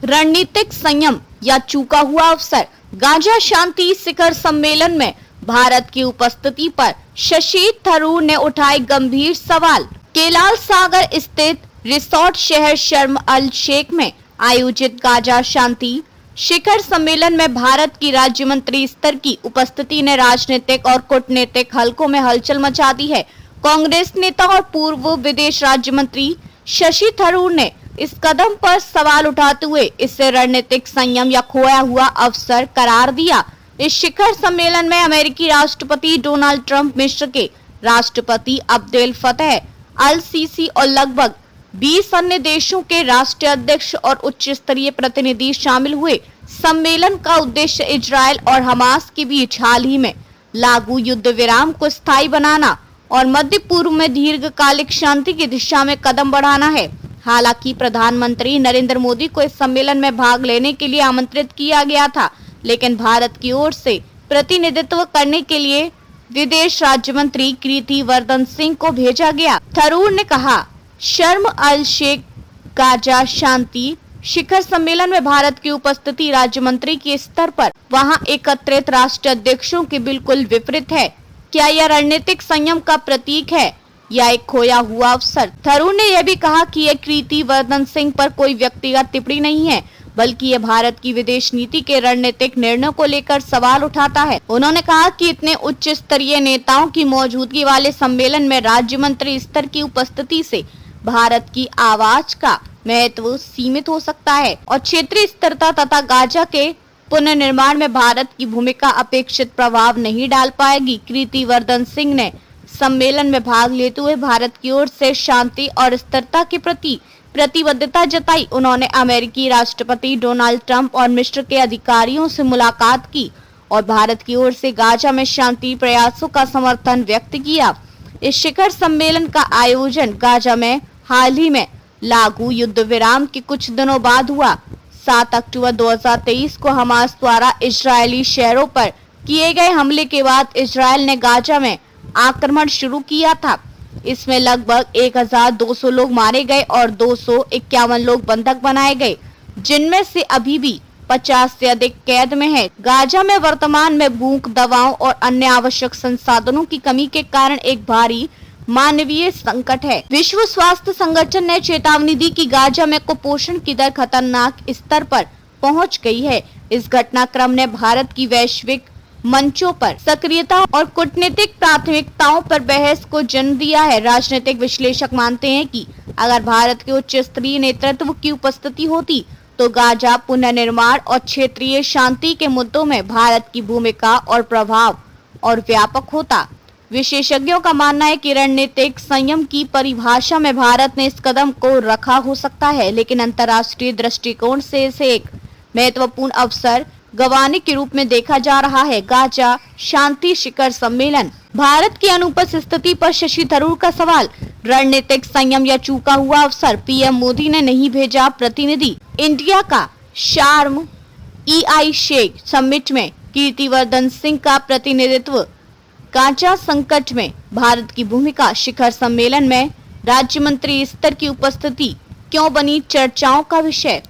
रणनीतिक संयम या चूका हुआ अवसर। गाजा शांति शिखर सम्मेलन में भारत की उपस्थिति पर शशि थरूर ने उठाए गंभीर सवाल। केलाल सागर स्थित रिसोर्ट शहर शर्म अल शेख में आयोजित गाजा शांति शिखर सम्मेलन में भारत की राज्य मंत्री स्तर की उपस्थिति ने राजनीतिक और कूटनीतिक हलकों में हलचल मचा दी है। कांग्रेस नेता और पूर्व विदेश राज्य मंत्री शशि थरूर ने इस कदम पर सवाल उठाते हुए इसे रणनीतिक संयम या खोया हुआ अवसर करार दिया। इस शिखर सम्मेलन में अमेरिकी राष्ट्रपति डोनाल्ड ट्रंप, मिस्र के राष्ट्रपति अब्देल फतेह अल सीसी और लगभग 20 अन्य देशों के राष्ट्रीय अध्यक्ष और उच्च स्तरीय प्रतिनिधि शामिल हुए। सम्मेलन का उद्देश्य इजरायल और हमास के बीच हाल ही में लागू युद्ध विराम को स्थायी बनाना और मध्य पूर्व में दीर्घकालिक शांति की दिशा में कदम बढ़ाना है। हालांकि प्रधानमंत्री नरेंद्र मोदी को इस सम्मेलन में भाग लेने के लिए आमंत्रित किया गया था, लेकिन भारत की ओर से प्रतिनिधित्व करने के लिए विदेश राज्य मंत्री कीर्ति वर्धन सिंह को भेजा गया। थरूर ने कहा, शर्म अल शेख गाजा शांति शिखर सम्मेलन में भारत की उपस्थिति राज्य मंत्री के स्तर पर वहां एकत्रित राष्ट्र अध्यक्षों के बिल्कुल विपरीत है। क्या यह रणनीतिक संयम का प्रतीक है या एक खोया हुआ अवसर? थरूर ने यह भी कहा कि यह कीर्ति वर्धन सिंह पर कोई व्यक्तिगत टिप्पणी नहीं है, बल्कि यह भारत की विदेश नीति के रणनीतिक निर्णय को लेकर सवाल उठाता है। उन्होंने कहा कि इतने उच्च स्तरीय नेताओं की मौजूदगी वाले सम्मेलन में राज्य मंत्री स्तर की उपस्थिति से भारत की आवाज का महत्व सीमित हो सकता है और क्षेत्रीय स्थिरता तथा गाजा के पुनर्निर्माण में भारत की भूमिका अपेक्षित प्रभाव नहीं डाल पाएगी। कीर्ति वर्धन सिंह ने सम्मेलन में भाग लेते हुए भारत की ओर से शांति और स्थिरता के प्रति प्रतिबद्धता जताई। उन्होंने अमेरिकी राष्ट्रपति डोनाल्ड ट्रंप और मिस्र के अधिकारियों से मुलाकात की और भारत की ओर से गाजा में शांति प्रयासों का समर्थन व्यक्त किया। इस शिखर सम्मेलन का आयोजन गाजा में हाल ही में लागू युद्ध विराम के कुछ दिनों बाद हुआ। 7 अक्टूबर 2023 को हमास द्वारा इजरायली शहरों पर किए गए हमले के बाद इजरायल ने गाजा में आक्रमण शुरू किया था। इसमें लगभग 1200 लोग मारे गए और 251 लोग बंधक बनाए गए, जिनमें से अभी भी 50 से अधिक कैद में हैं। गाजा में वर्तमान में भूख, दवाओं और अन्य आवश्यक संसाधनों की कमी के कारण एक भारी मानवीय संकट है। विश्व स्वास्थ्य संगठन ने चेतावनी दी कि गाजा में कुपोषण की दर खतरनाक स्तर पर पहुंच गई है। इस घटनाक्रम ने भारत की वैश्विक मंचों पर सक्रियता और कूटनीतिक प्राथमिकताओं पर बहस को जन्म दिया है। राजनीतिक विश्लेषक मानते हैं कि अगर भारत के उच्च स्तरीय नेतृत्व की उपस्थिति होती तो गाजा पुनर्निर्माण और क्षेत्रीय शांति के मुद्दों में भारत की भूमिका और प्रभाव और व्यापक होता। विशेषज्ञों का मानना है कि रणनीतिक संयम की परिभाषा में भारत ने इस कदम को रखा हो सकता है, लेकिन अंतर्राष्ट्रीय दृष्टिकोण से इसे एक महत्वपूर्ण अवसर गंवाने के रूप में देखा जा रहा है। गाजा शांति शिखर सम्मेलन, भारत की अनुपस्थित स्थिति पर शशि थरूर का सवाल। रणनीतिक संयम या चूका हुआ अवसर, पीएम मोदी ने नहीं भेजा प्रतिनिधि। इंडिया का शार्म EI शेख समिट में कीर्ति वर्धन सिंह का प्रतिनिधित्व। गाजा संकट में भारत की भूमिका, शिखर सम्मेलन में राज्य मंत्री स्तर की उपस्थिति क्यों बनी चर्चाओं का विषय?